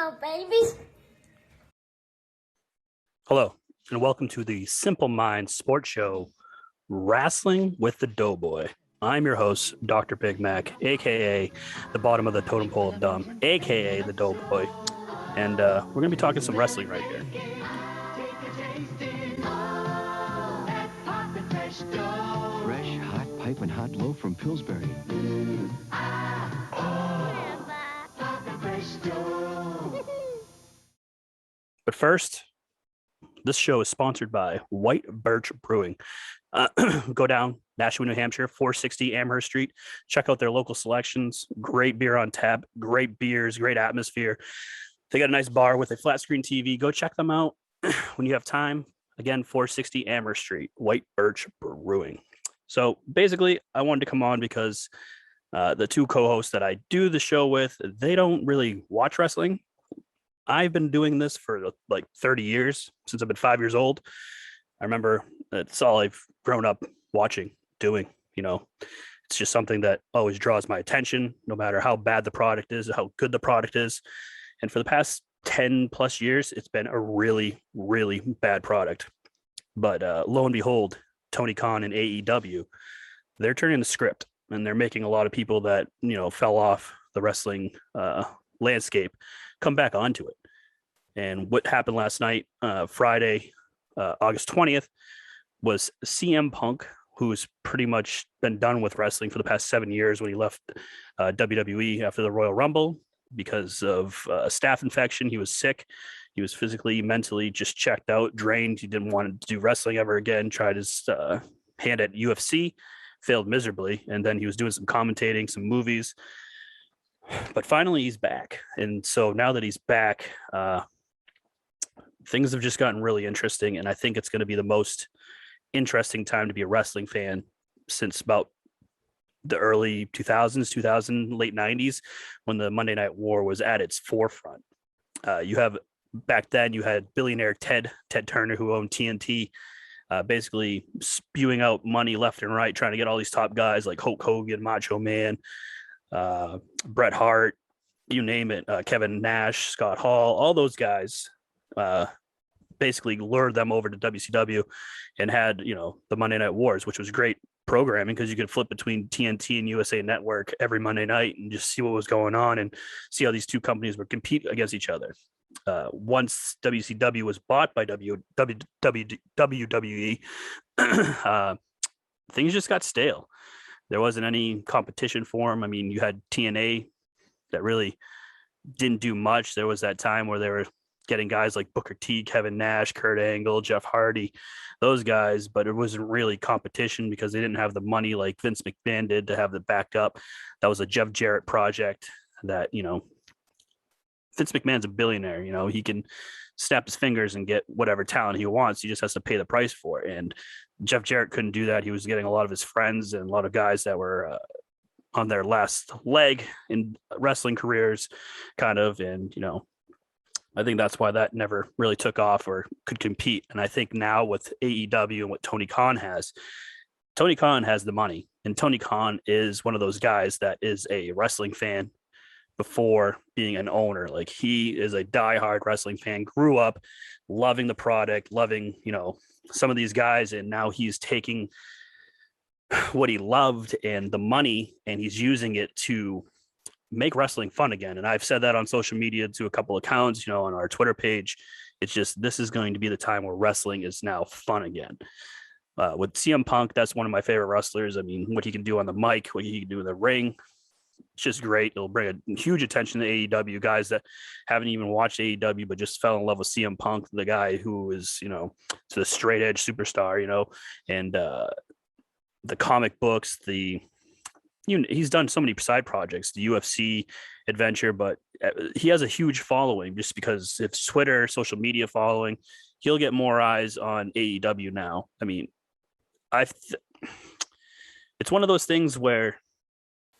on, babies. Hello, and welcome to the Simple Mind Sports Show, Wrestling with the Doughboy. I'm your host, Dr. Big Mac, a.k.a. the bottom of the Totem Pole of Dumb, a.k.a. the Doughboy. And we're going to be talking some wrestling right here. Fresh, hot, piping hot loaf from Pillsbury. But first, this show is sponsored by White Birch Brewing. Go down Nashua, New Hampshire, 460 Amherst Street. Check out their local selections. Great beer on tap, great beers, great atmosphere. They got a nice bar with a flat screen TV. Go check them out when you have time. Again, 460 Amherst Street, White Birch Brewing. So basically, I wanted to come on because the two co-hosts that I do the show with, they don't really watch wrestling. I've been doing this for like 30 years, since I've been 5 years old. I remember that's all I've grown up watching, doing, it's just something that always draws my attention, no matter how bad the product is, how good the product is. And for the past 10 plus years, it's been a really, really bad product. But lo and behold, Tony Khan and AEW, they're turning the script, and they're making a lot of people that, fell off the wrestling landscape come back onto it. And what happened last night, Friday, August 20th, was CM Punk, who's pretty much been done with wrestling for the past 7 years when he left WWE after the Royal Rumble because of a staph infection. He was sick. He was physically, mentally just checked out, drained. He didn't want to do wrestling ever again, tried his hand at UFC, failed miserably. And then he was doing some commentating, some movies. But finally, he's back. And so now that he's back, things have just gotten really interesting. And I think it's going to be the most interesting time to be a wrestling fan since about the early 2000s, late 90s, when the Monday Night War was at its forefront. Back then, you had billionaire Ted Turner, who owned TNT, basically spewing out money left and right, trying to get all these top guys like Hulk Hogan, Macho Man, Bret Hart, you name it, Kevin Nash, Scott Hall, all those guys basically lured them over to WCW and had, the Monday Night Wars, which was great programming because you could flip between TNT and USA Network every Monday night and just see what was going on and see how these two companies would compete against each other. Once WCW was bought by WWE, things just got stale. There wasn't any competition for them. I mean, you had TNA that really didn't do much. There was that time where they were getting guys like Booker T, Kevin Nash, Kurt Angle, Jeff Hardy, those guys, but it wasn't really competition because they didn't have the money like Vince McMahon did to have the backup. That was a Jeff Jarrett project that, Vince McMahon's a billionaire. He can snap his fingers and get whatever talent he wants. He just has to pay the price for it. And Jeff Jarrett couldn't do that. He was getting a lot of his friends and a lot of guys that were on their last leg in wrestling careers, kind of. And, I think that's why that never really took off or could compete. And I think now with AEW and what Tony Khan has the money. And Tony Khan is one of those guys that is a wrestling fan before being an owner. Like, he is a diehard wrestling fan, grew up loving the product, loving, some of these guys. And now he's taking what he loved and the money, and he's using it to make wrestling fun again. And I've said that on social media to a couple accounts, on our Twitter page. It's just, this is going to be the time where wrestling is now fun again. With CM Punk, that's one of my favorite wrestlers. I mean, what he can do on the mic, what he can do in the ring, it's just great. It'll bring a huge attention to AEW. Guys that haven't even watched AEW but just fell in love with CM Punk, the guy who is, to the straight edge superstar, and the comic books, he's done so many side projects, the UFC adventure, but he has a huge following just because it's Twitter, social media following. He'll get more eyes on AEW now. I mean, it's one of those things where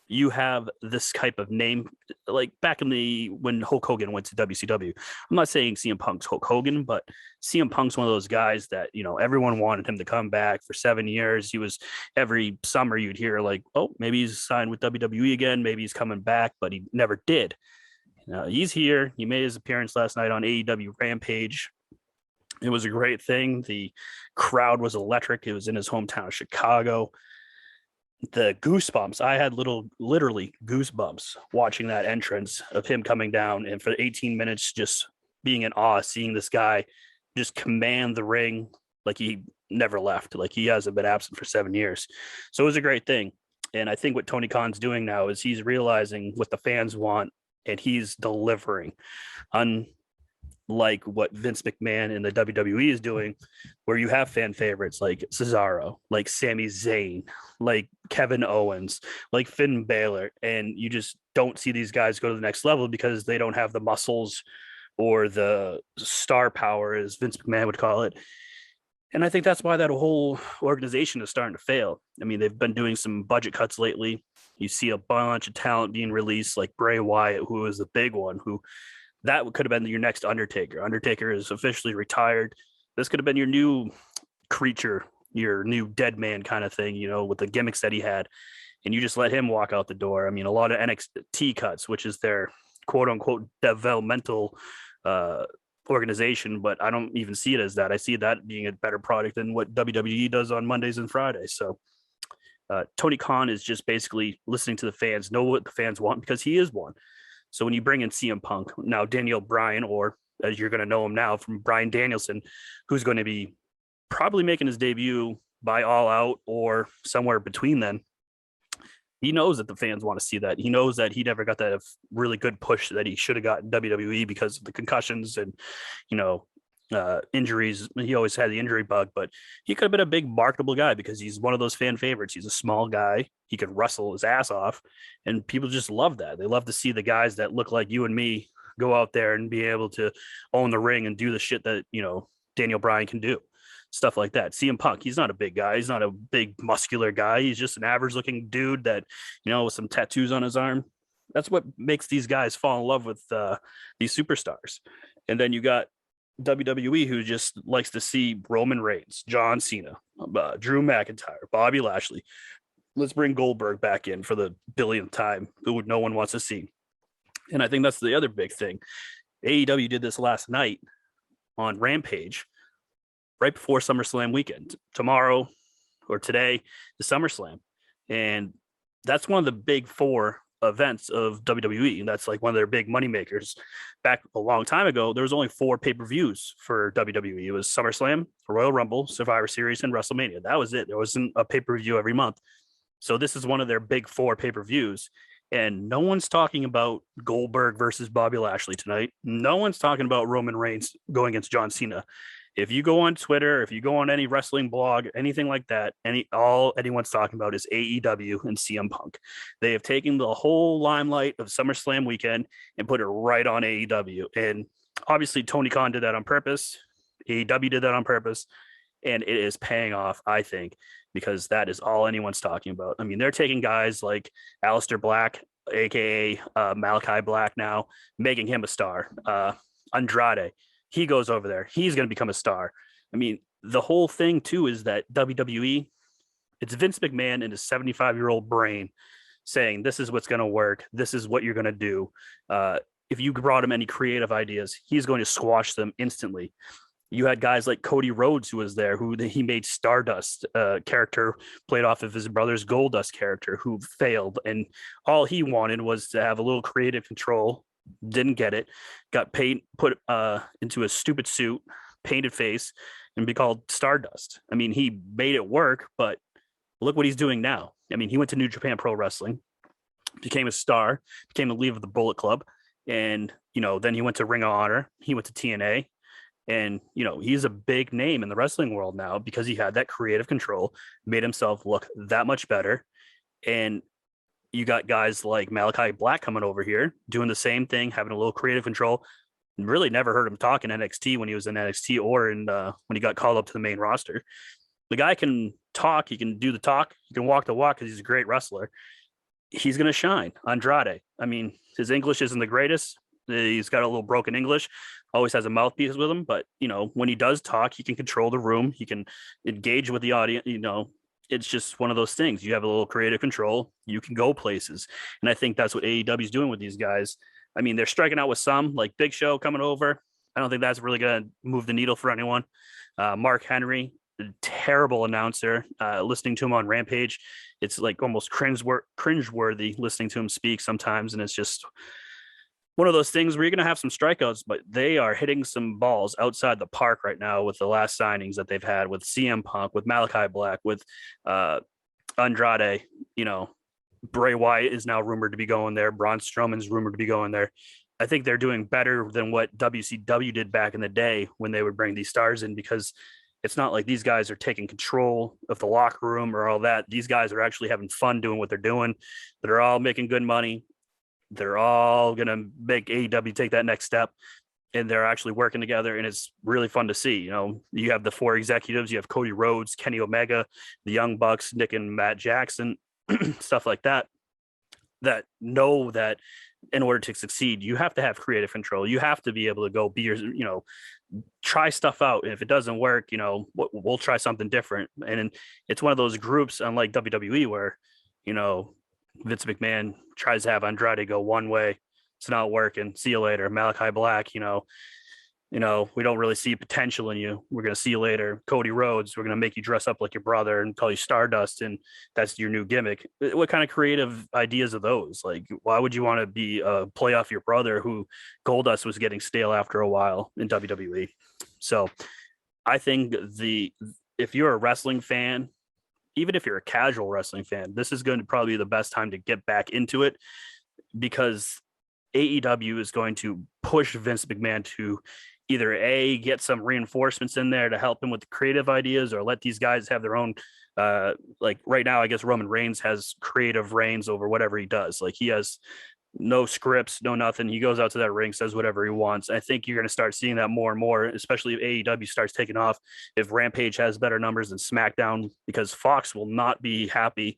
you have this type of name, like back in when Hulk Hogan went to WCW. I'm not saying CM Punk's Hulk Hogan, but CM Punk's one of those guys that, everyone wanted him to come back for 7 years. He was, every summer you'd hear like, oh, maybe he's signed with WWE again. Maybe he's coming back, but he never did. He's here. He made his appearance last night on AEW Rampage. It was a great thing. The crowd was electric. It was in his hometown of Chicago. The goosebumps, I had literally goosebumps watching that entrance of him coming down, and for 18 minutes just being in awe, seeing this guy just command the ring like he never left, like he hasn't been absent for 7 years. So it was a great thing. And I think what Tony Khan's doing now is he's realizing what the fans want, and he's delivering. Unlike what Vince McMahon and the WWE is doing, where you have fan favorites like Cesaro, like Sami Zayn, like Kevin Owens, like Finn Balor, and you just don't see these guys go to the next level because they don't have the muscles or the star power, as Vince McMahon would call it. And I think that's why that whole organization is starting to fail. I mean, they've been doing some budget cuts lately. You see a bunch of talent being released, like Bray Wyatt, who is the big one, who that could have been your next Undertaker. Undertaker is officially retired. This could have been your new creature, your new dead man kind of thing, with the gimmicks that he had. And you just let him walk out the door. I mean, a lot of NXT cuts, which is their quote unquote developmental organization, but I don't even see it as that. I see that being a better product than what WWE does on Mondays and Fridays. So Tony Khan is just basically listening to the fans, know what the fans want, because he is one. So when you bring in CM Punk, now Daniel Bryan, or as you're going to know him now from Bryan Danielson, who's going to be probably making his debut by All Out or somewhere between then, he knows that the fans want to see that. He knows that he never got that really good push that he should have got in WWE because of the concussions and, injuries. He always had the injury bug, but he could have been a big marketable guy because he's one of those fan favorites. He's a small guy. He could wrestle his ass off, and people just love that. They love to see the guys that look like you and me go out there and be able to own the ring and do the shit that, Daniel Bryan can do. Stuff like that. CM Punk, he's not a big guy. He's not a big muscular guy. He's just an average looking dude that, with some tattoos on his arm. That's what makes these guys fall in love with these superstars. And then you got WWE, who just likes to see Roman Reigns, John Cena, Drew McIntyre, Bobby Lashley. Let's bring Goldberg back in for the billionth time, who no one wants to see. And I think that's the other big thing. AEW did this last night on Rampage, right before SummerSlam weekend. Tomorrow or today is SummerSlam. And that's one of the big four events of WWE. And that's like one of their big money makers. Back a long time ago, there was only 4 pay-per-views for WWE. It was SummerSlam, Royal Rumble, Survivor Series, and WrestleMania. That was it. There wasn't a pay-per-view every month. So this is one of their big 4 pay-per-views. And no one's talking about Goldberg versus Bobby Lashley tonight. No one's talking about Roman Reigns going against John Cena. If you go on Twitter, if you go on any wrestling blog, anything like that, all anyone's talking about is AEW and CM Punk. They have taken the whole limelight of SummerSlam weekend and put it right on AEW. And obviously Tony Khan did that on purpose. AEW did that on purpose. And it is paying off, I think, because that is all anyone's talking about. I mean, they're taking guys like Aleister Black, aka Malachi Black now, making him a star. Andrade, he goes over there. He's going to become a star. I mean, the whole thing, too, is that WWE, it's Vince McMahon in his 75-year-old brain saying, this is what's going to work. This is what you're going to do. If you brought him any creative ideas, he's going to squash them instantly. You had guys like Cody Rhodes, who was there, who he made Stardust character played off of his brother's Goldust character, who failed. And all he wanted was to have a little creative control. Didn't get it, got put into a stupid suit, painted face, and be called Stardust. I mean, he made it work, but look what he's doing now. I mean, he went to New Japan Pro Wrestling, became a star, became the leader of the Bullet Club, and then he went to Ring of Honor, he went to TNA, and he's a big name in the wrestling world now because he had that creative control, made himself look that much better. And you got guys like Malachi Black coming over here, doing the same thing, having a little creative control. Really never heard him talk in NXT when he was in NXT or when he got called up to the main roster. The guy can talk. He can do the talk. He can walk the walk because he's a great wrestler. He's going to shine. Andrade, I mean, his English isn't the greatest. He's got a little broken English, always has a mouthpiece with him. But, when he does talk, he can control the room. He can engage with the audience, It's just one of those things. You have a little creative control. You can go places. And I think that's what AEW is doing with these guys. I mean, they're striking out with some, like Big Show coming over. I don't think that's really going to move the needle for anyone. Mark Henry, terrible announcer. Listening to him on Rampage, it's like almost cringeworthy listening to him speak sometimes. And it's just one of those things where you're going to have some strikeouts, but they are hitting some balls outside the park right now with the last signings that they've had with CM Punk, with Malachi Black, with Andrade. You know, Bray Wyatt is now rumored to be going there. Braun Strowman's rumored to be going there. I think they're doing better than what WCW did back in the day when they would bring these stars in, because it's not like these guys are taking control of the locker room or all that. These guys are actually having fun doing what they're doing. They're all making good money. They're all going to make AEW take that next step, and they're actually working together, and it's really fun to see. You know, you have the 4 executives, you have Cody Rhodes, Kenny Omega, the Young Bucks, Nick and Matt Jackson, stuff like that, that know that in order to succeed, you have to have creative control. You have to be able to go be your, you know, try stuff out. And if it doesn't work, you know, we'll try something different. And it's one of those groups, unlike WWE, where, you know, Vince McMahon tries to have Andrade go one way. It's not working. See you later. Malachi Black, you know, we don't really see potential in you. We're going to see you later. Cody Rhodes, we're going to make you dress up like your brother and call you Stardust, and that's your new gimmick. What kind of creative ideas are those? Like, why would you want to be play off your brother who Goldust was getting stale after a while in WWE? So I think if you're a wrestling fan, even if you're a casual wrestling fan, this is going to probably be the best time to get back into it, because AEW is going to push Vince McMahon to either get some reinforcements in there to help him with the creative ideas, or let these guys have their own, like right now, I guess Roman Reigns has creative reigns over whatever he does. Like, he has no scripts, no nothing. He goes out to that ring, says whatever he wants. I think you're going to start seeing that more and more, especially if AEW starts taking off, if Rampage has better numbers than SmackDown, because Fox will not be happy,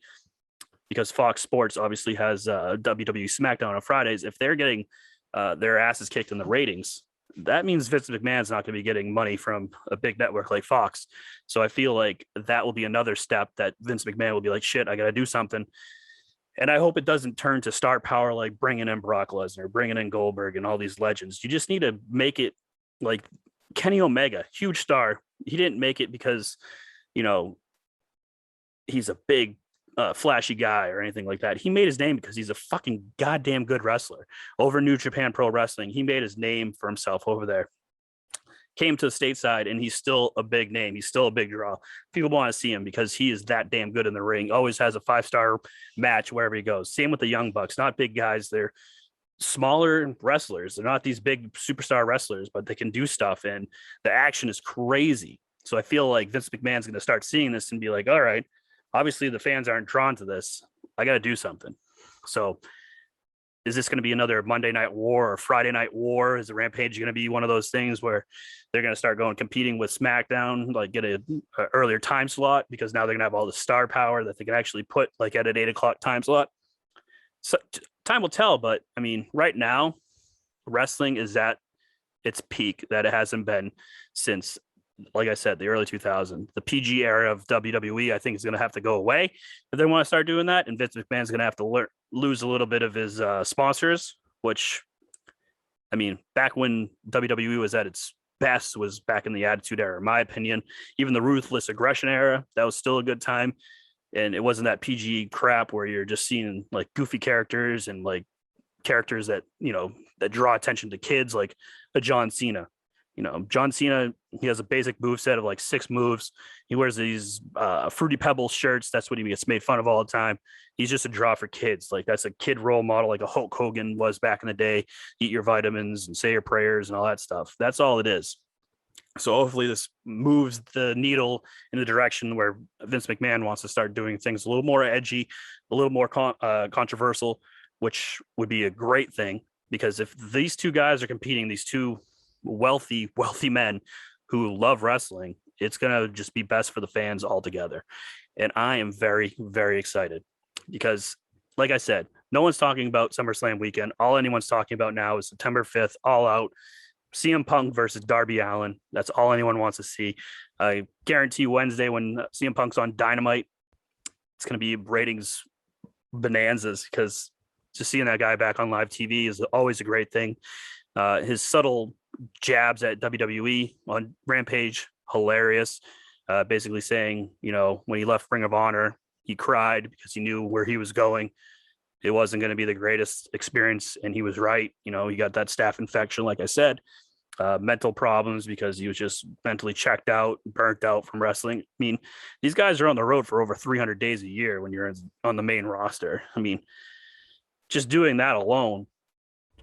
because Fox Sports obviously has WWE SmackDown on Fridays. If they're getting their asses kicked in the ratings, that means Vince McMahon's not going to be getting money from a big network like Fox. So I feel like that will be another step that Vince McMahon will be like, shit, I got to do something. And I hope it doesn't turn to star power, like bringing in Brock Lesnar, bringing in Goldberg and all these legends. You just need to make it like Kenny Omega, huge star. He didn't make it because, you know, he's a big, flashy guy or anything like that. He made his name because he's a fucking goddamn good wrestler. Over New Japan Pro Wrestling, he made his name for himself over there. Came to the stateside, and he's still a big name. He's still a big draw. People want to see him because he is that damn good in the ring. Always has a 5-star match wherever he goes. Same with the Young Bucks. Not big guys. They're smaller wrestlers. They're not these big superstar wrestlers, but they can do stuff, and the action is crazy. So I feel like Vince McMahon's going to start seeing this and be like, all right, obviously the fans aren't drawn to this. I got to do something. So is this going to be another Monday Night War or Friday Night War? Is the Rampage going to be one of those things where they're going to start competing with SmackDown, like get a earlier time slot, because now they're going to have all the star power that they can actually put like at an 8:00 time slot? So time will tell, but I mean, right now, wrestling is at its peak that it hasn't been since, like I said, the early 2000s. The PG era of WWE, I think, is going to have to go away if they want to start doing that. And Vince McMahon's going to have to lose a little bit of his sponsors, which, I mean, back when WWE was at its best was back in the Attitude Era, in my opinion. Even the Ruthless Aggression era, that was still a good time. And it wasn't that PG crap where you're just seeing like goofy characters and like characters that, you know, that draw attention to kids, like a John Cena. You know, John Cena, he has a basic move set of like 6 moves. He wears these Fruity Pebbles shirts. That's what he gets made fun of all the time. He's just a draw for kids. Like, that's a kid role model, like a Hulk Hogan was back in the day. Eat your vitamins and say your prayers and all that stuff. That's all it is. So hopefully this moves the needle in the direction where Vince McMahon wants to start doing things a little more edgy, a little more controversial, which would be a great thing. Because if these two guys are competing, these two wealthy men who love wrestling, it's going to just be best for the fans altogether. And I am very, very excited because, like I said, no one's talking about SummerSlam weekend. All anyone's talking about now is September 5th, All Out, CM Punk versus Darby Allin. That's all anyone wants to see. I guarantee Wednesday when CM Punk's on Dynamite, it's going to be ratings bonanzas, because just seeing that guy back on live TV is always a great thing. His subtle jabs at WWE on Rampage, hilarious. Basically saying, when he left Ring of Honor, he cried because he knew where he was going. It wasn't going to be the greatest experience, and he was right. He got that staph infection, like I said, mental problems because he was just mentally checked out, burnt out from wrestling. I mean, these guys are on the road for over 300 days a year when you're on the main roster. I mean, just doing that alone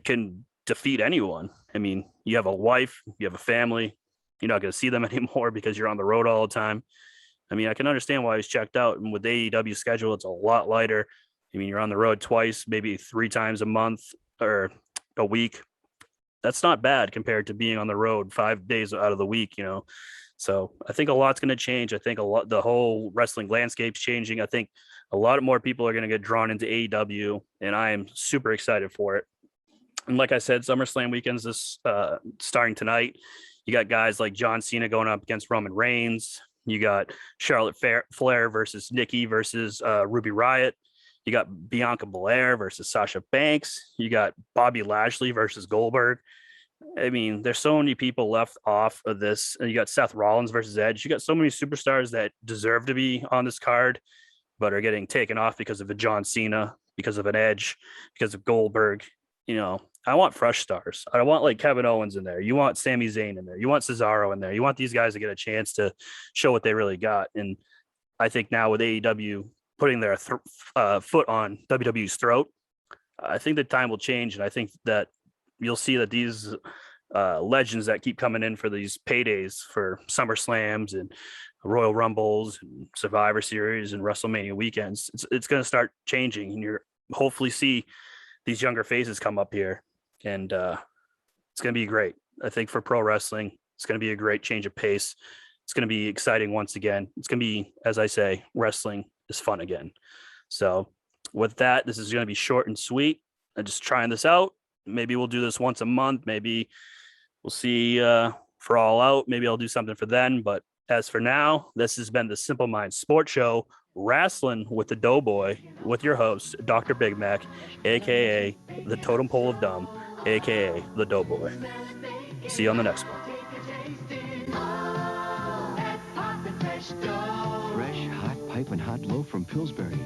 can defeat anyone. I mean, you have a wife, you have a family, you're not going to see them anymore because you're on the road all the time. I mean, I can understand why he's checked out. And with the AEW schedule, it's a lot lighter. I mean, you're on the road twice, maybe 3 times a month or a week. That's not bad compared to being on the road 5 days out of the week, So I think a lot's going to change. I think the whole wrestling landscape's changing. I think a lot more people are going to get drawn into AEW, and I am super excited for it. And like I said, SummerSlam weekends is starting tonight. You got guys like John Cena going up against Roman Reigns. You got Charlotte Flair versus Nikki versus Ruby Riott. You got Bianca Belair versus Sasha Banks. You got Bobby Lashley versus Goldberg. I mean, there's so many people left off of this. And you got Seth Rollins versus Edge. You got so many superstars that deserve to be on this card, but are getting taken off because of a John Cena, because of an Edge, because of Goldberg. I want fresh stars. I want like Kevin Owens in there. You want Sami Zayn in there. You want Cesaro in there. You want these guys to get a chance to show what they really got. And I think now with AEW putting their foot on WWE's throat, I think the time will change. And I think that you'll see that these legends that keep coming in for these paydays for SummerSlams and Royal Rumbles and Survivor Series and WrestleMania weekends, it's going to start changing. And you're hopefully see these younger faces come up here. And it's going to be great. I think for pro wrestling, it's going to be a great change of pace. It's going to be exciting once again. It's going to be, as I say, wrestling is fun again. So with that, this is going to be short and sweet. I'm just trying this out. Maybe we'll do this once a month. Maybe we'll see for All Out. Maybe I'll do something for then. But as for now, this has been the Simple Minds Sports Show, Wrastlin with the Doughboy, with your host, Dr. Big Mac, a.k.a. the Totem Pole of Dumb, a.k.a. the Doughboy. See you on the next one. Fresh, hot, piping hot loaf from Pillsbury.